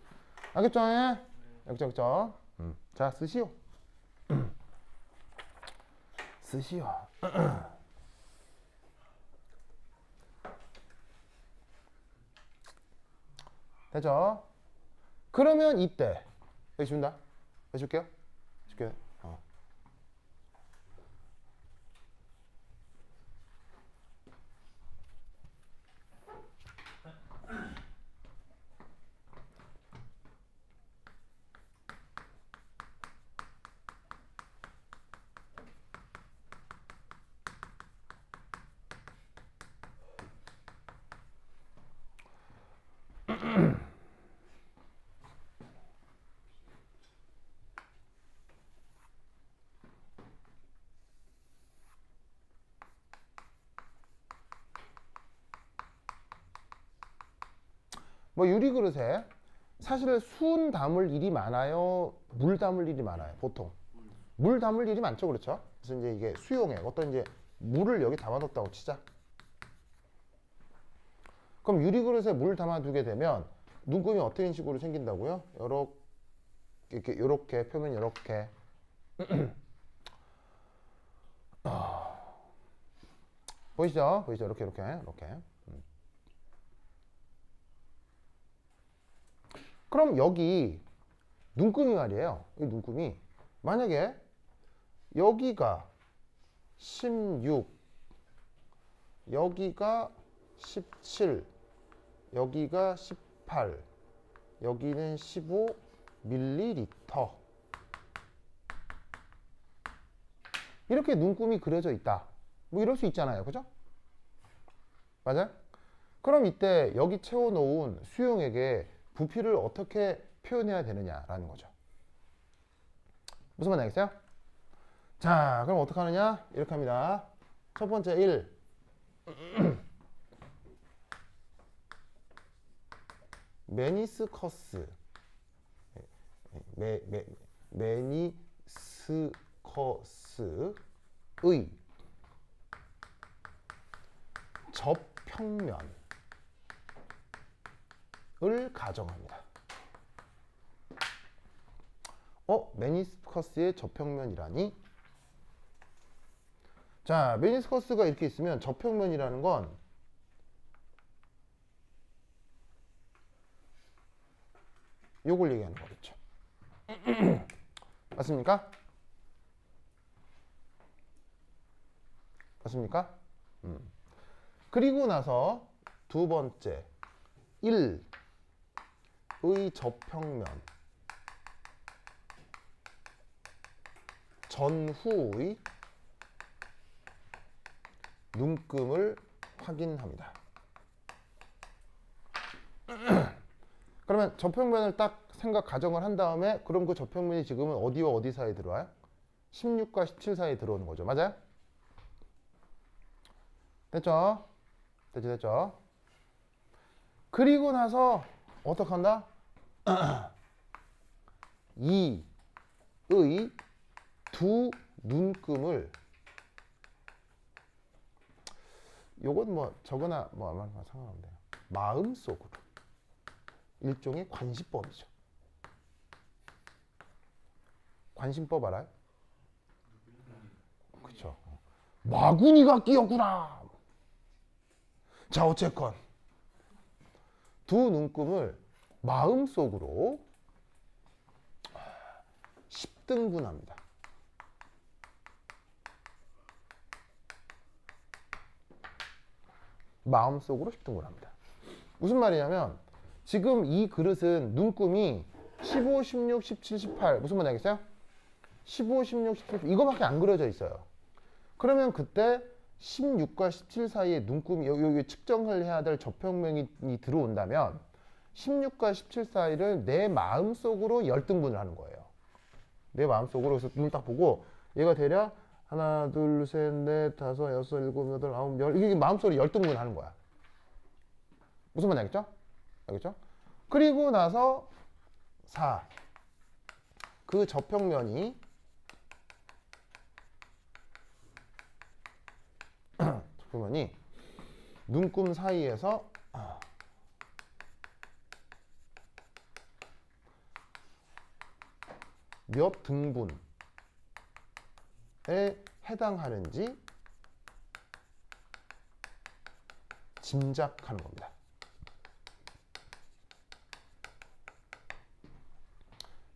알겠죠? 예? 알겠죠? 자, 쓰시오. 쓰시오. 됐죠? 그러면 이때 여기 준다. 해줄게요. 해줄게요. 뭐 유리 그릇에 사실 수은 담을 일이 많아요? 물 담을 일이 많아요? 보통 물 담을 일이 많죠, 그렇죠? 그래서 이제 이게 수용액, 어떤 이제 물을 여기 담아뒀다고 치자. 그럼 유리 그릇에 물 담아두게 되면 눈금이 어떤 식으로 생긴다고요? 요렇게 표면 요렇게. 보이시죠? 보이시죠? 이렇게. 그럼 여기 눈금이 말이에요. 이 눈금이 만약에 여기가 16, 여기가 17, 여기가 18, 여기는 15 밀리리터 이렇게 눈금이 그려져 있다. 뭐 이럴 수 있잖아요. 그죠? 맞아요? 그럼 이때 여기 채워놓은 수용액에 부피를 어떻게 표현해야 되느냐라는 거죠. 무슨 말 알겠어요? 자, 그럼 어떻게 하느냐? 이렇게 합니다. 첫 번째 1. 메니스커스의 접평면을 가정합니다. 메니스커스의 접평면이라니? 자, 메니스커스가 이렇게 있으면 접평면이라는 건 요걸 얘기하는 거겠죠. 맞습니까? 맞습니까? 그리고 나서 두 번째 1의 접평면 전후의 눈금을 확인합니다. 그러면 접평면을 딱 가정을 한 다음에 그럼 그 접평면이 지금은 어디와 어디 사이에 들어와요? 16과 17 사이에 들어오는 거죠. 맞아요? 됐죠? 됐죠? 그리고 나서 어떻게 한다? 2의 두 눈금을 요건 뭐 저거나 뭐 아마 상관없네요. 마음속으로 일종의 관시법이죠. 관심법 알아요? 그쵸. 마구니가 끼었구나. 자, 어쨌건 두 눈금을 마음속으로 10등분합니다. 마음속으로 10등분합니다. 무슨 말이냐면 지금 이 그릇은 눈금이 15, 16, 17, 18 무슨 말인지 알겠어요? 15, 16, 17 이거밖에 안 그려져 있어요. 그러면 그때 16과 17 사이에 눈금이 여기 측정을 해야 될 접평면이 들어온다면 16과 17 사이를 내 마음속으로 열등분을 하는 거예요. 내 마음속으로. 그래서 눈을 딱 보고 얘가 대략 하나, 둘, 셋, 넷, 다섯, 여섯, 일곱, 여덟, 아홉, 열 이게 마음속으로 열등분을 하는 거야. 무슨 말인지 알겠죠? 알겠죠? 그리고 나서 4. 그 접평면이 접평면이 눈금 사이에서 몇 등분에 해당하는지 짐작하는 겁니다.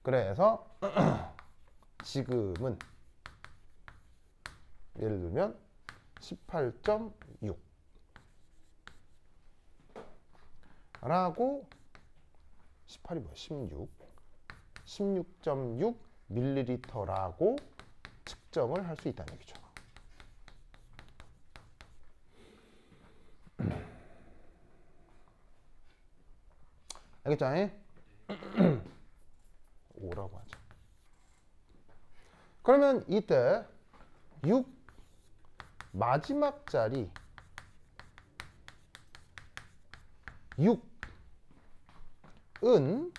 그래서 지금은 예를 들면 18.6 라고 18이 뭐야? 16.6 ml라고 측정을 할 수 있다는 얘기죠. 알겠죠? 5라고 하죠. 그러면 이때 6 마지막 자리 6은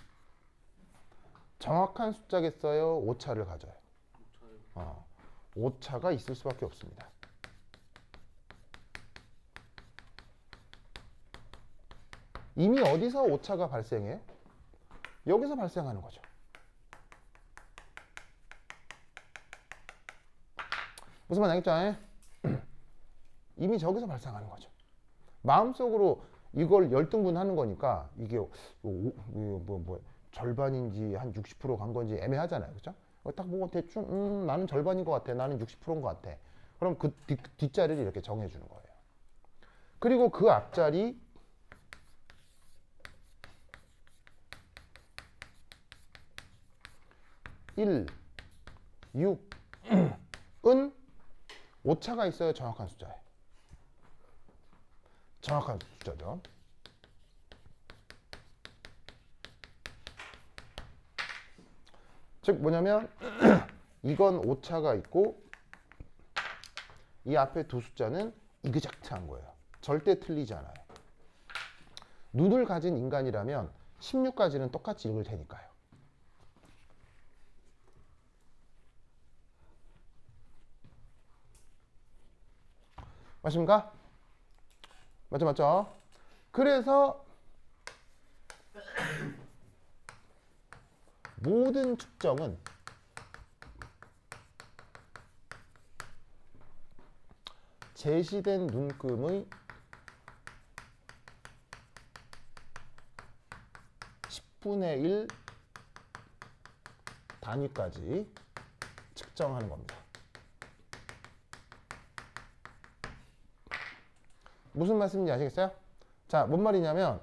정확한 숫자겠어요? 오차를 가져요. 오차가 있을 수밖에 없습니다. 이미 어디서 오차가 발생해요? 여기서 발생하는 거죠. 무슨 말인지 알겠죠? 이미 저기서 발생하는 거죠. 마음속으로 이걸 열등분하는 거니까 이게 절반인지 한 60% 간 건지 애매하잖아요. 그렇죠? 딱 보고 대충 나는 절반인 것 같아. 나는 60%인 것 같아. 그럼 그 뒷자리를 이렇게 정해주는 거예요. 그리고 그 앞자리 1, 6은 오차가 있어요? 정확한 숫자예요? 정확한 숫자죠. 즉 뭐냐면 이건 오차가 있고 이 앞에 두 숫자는 이그젝트한 거예요. 절대 틀리지 않아요. 눈을 가진 인간이라면 16까지는 똑같이 읽을 테니까요. 맞습니까? 맞죠, 맞죠? 그래서 모든 측정은 제시된 눈금의 10분의 1 단위까지 측정하는 겁니다. 무슨 말씀인지 아시겠어요? 자, 뭔 말이냐면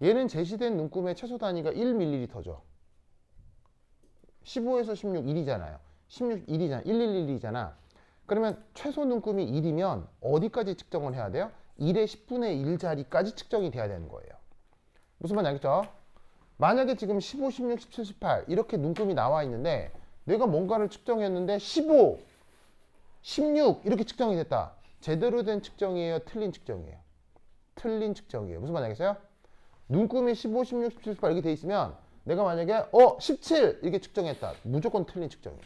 얘는 제시된 눈금의 최소 단위가 1ml죠. 15에서 16, 1이잖아요. 16, 1이잖아. 111이잖아. 그러면 최소 눈금이 1이면 어디까지 측정을 해야 돼요? 1의 10분의 1 자리까지 측정이 돼야 되는 거예요. 무슨 말인지 알겠죠? 만약에 지금 15, 16, 17, 18 이렇게 눈금이 나와 있는데 내가 뭔가를 측정했는데 15, 16 이렇게 측정이 됐다. 제대로 된 측정이에요? 틀린 측정이에요? 틀린 측정이에요. 무슨 말인지 알겠어요? 눈금이 15, 16, 17, 18 이렇게 돼 있으면 내가 만약에 17 이렇게 측정했다. 무조건 틀린 측정이에요.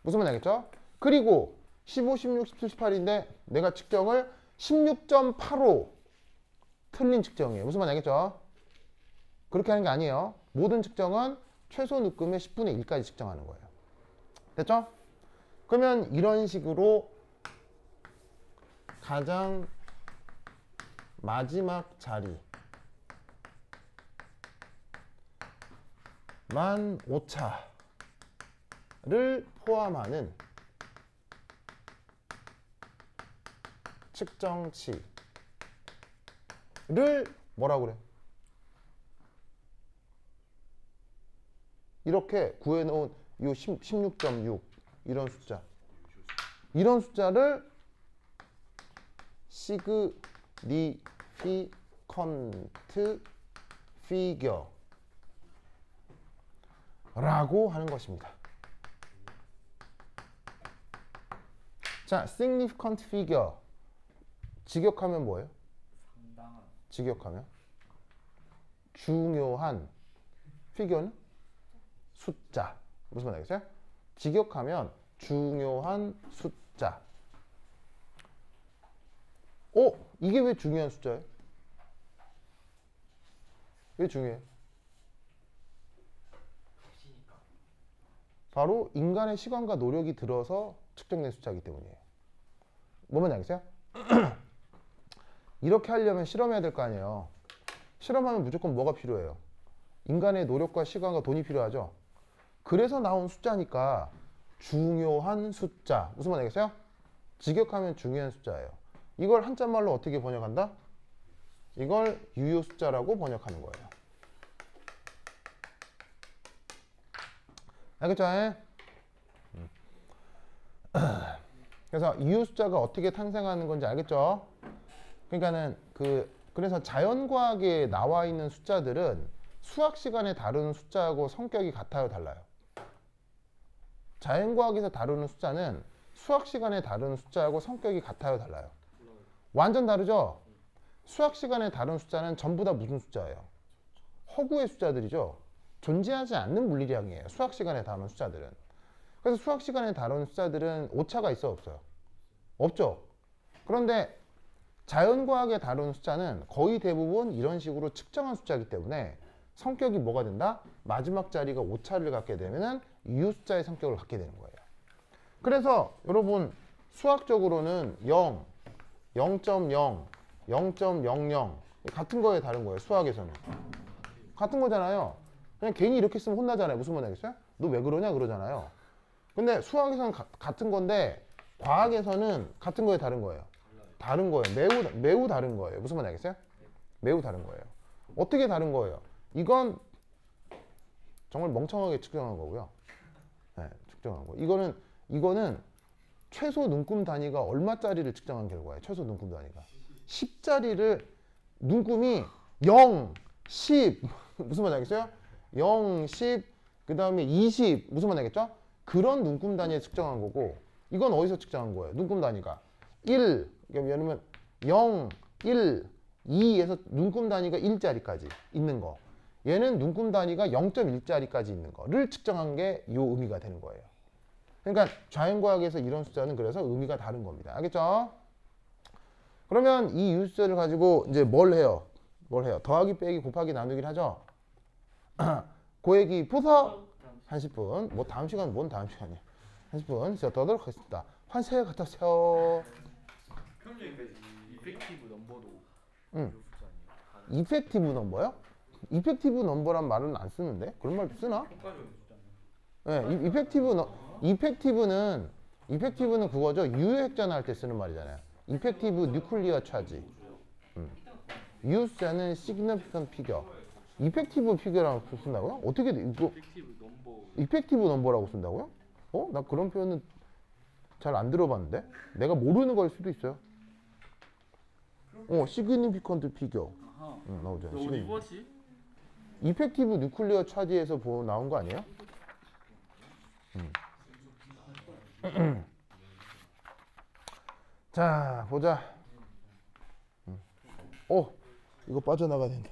무슨 말인지 알겠죠? 그리고 15, 16, 17, 18인데 내가 측정을 16.85 틀린 측정이에요. 무슨 말인지 알겠죠? 그렇게 하는 게 아니에요. 모든 측정은 최소 눈금의 10분의 1까지 측정하는 거예요. 됐죠? 그러면 이런 식으로 가장 마지막 자리 만 오차를 포함하는 측정치를 뭐라고 그래? 이렇게 구해놓은 이 16.6 이런 숫자를 significant figure라고 하는 것입니다. 자, significant figure 직역하면 뭐예요? 상당한. 직역하면 중요한 figure는 숫자. 무슨 말 알겠어요? 직역하면 중요한 숫자. 이게 왜 중요한 숫자예요? 왜 중요해요? 바로 인간의 시간과 노력이 들어서 측정된 숫자이기 때문이에요. 뭐만 알겠어요? 이렇게 하려면 실험해야 될 거 아니에요. 실험하면 무조건 뭐가 필요해요? 인간의 노력과 시간과 돈이 필요하죠. 그래서 나온 숫자니까 중요한 숫자. 무슨 말 알겠어요? 직역하면 중요한 숫자예요. 이걸 한자말로 어떻게 번역한다? 이걸 유효 숫자라고 번역하는 거예요. 알겠죠? 그래서 유효 숫자가 어떻게 탄생하는 건지 알겠죠? 그러니까는 그래서 자연과학에 나와 있는 숫자들은 수학 시간에 다루는 숫자하고 성격이 같아요, 달라요? 자연과학에서 다루는 숫자는 수학 시간에 다루는 숫자하고 성격이 같아요, 달라요? 완전 다르죠? 수학 시간에 다루는 숫자는 전부 다 무슨 숫자예요? 허구의 숫자들이죠. 존재하지 않는 물리량이에요. 수학 시간에 다루는 숫자들은. 그래서 수학 시간에 다루는 숫자들은 오차가 있어, 없어요? 없죠. 그런데 자연과학에 다루는 숫자는 거의 대부분 이런 식으로 측정한 숫자이기 때문에 성격이 뭐가 된다? 마지막 자리가 오차를 갖게 되면은 유효 숫자의 성격을 갖게 되는 거예요. 그래서 여러분 수학적으로는 0, 0.0, 0.00 같은 거에 다른 거예요. 수학에서는. 같은 거잖아요. 그냥 괜히 이렇게 쓰면 혼나잖아요. 무슨 말 알겠어요? 너 왜 그러냐 그러잖아요. 근데 수학에서는 같은 건데 과학에서는 같은 거에 다른 거예요. 다른 거예요. 매우 다른 거예요. 무슨 말 알겠어요? 매우 다른 거예요. 어떻게 다른 거예요? 이건 정말 멍청하게 측정한 거고요. 네, 측정한 거. 이거는 최소 눈금 단위가 얼마짜리를 측정한 결과예요. 최소 눈금 단위가 10짜리를 눈금이 0, 10 무슨 말 알겠어요? 0, 10 그 다음에 20 무슨 말 알겠죠? 그런 눈금 단위에 측정한 거고 이건 어디서 측정한 거예요? 눈금 단위가 1 예를 들면 0, 1, 2에서 눈금 단위가 1짜리까지 있는 거. 얘는 눈금 단위가 0.1짜리까지 있는 거를 측정한 게 이 의미가 되는 거예요. 그러니까 자연과학에서 이런 숫자는 그래서 의미가 다른 겁니다. 알겠죠? 그러면 이 유수숫자를 가지고 이제 뭘 해요? 더하기, 빼기, 곱하기, 나누기를 하죠? 고액이 부서 한 10분. 뭐 다음 시간, 뭔 다음 시간이야. 30분 쉬어도록 하겠습니다. 환세 갖다 세요. 근데 이펙티브 넘버도 응. 유효 숫자 아니에요? 이펙티브 넘버요? 이펙티브 넘버란 말은 안 쓰는데? 그런 말도 쓰나? 네, 이펙티브는 그거죠. 유효핵전 할 때 쓰는 말이잖아요. 이펙티브 뉴클리어 차지. 유효숫자는 시그니피컨트 피겨. 이펙티브 피겨라고 쓴다고요? 어떻게 돼? 이거 이펙티브 넘버. 이펙티브 넘버라고 쓴다고요? 나 그런 표현은 잘 안 들어봤는데? 내가 모르는 걸 수도 있어요. 시그니피컨트 피겨. 나오죠. 어디 뭐지? 이펙티브 뉴클리어 차지에서 나온 거 아니에요? 자, 보자. 이거 빠져나가야 된다.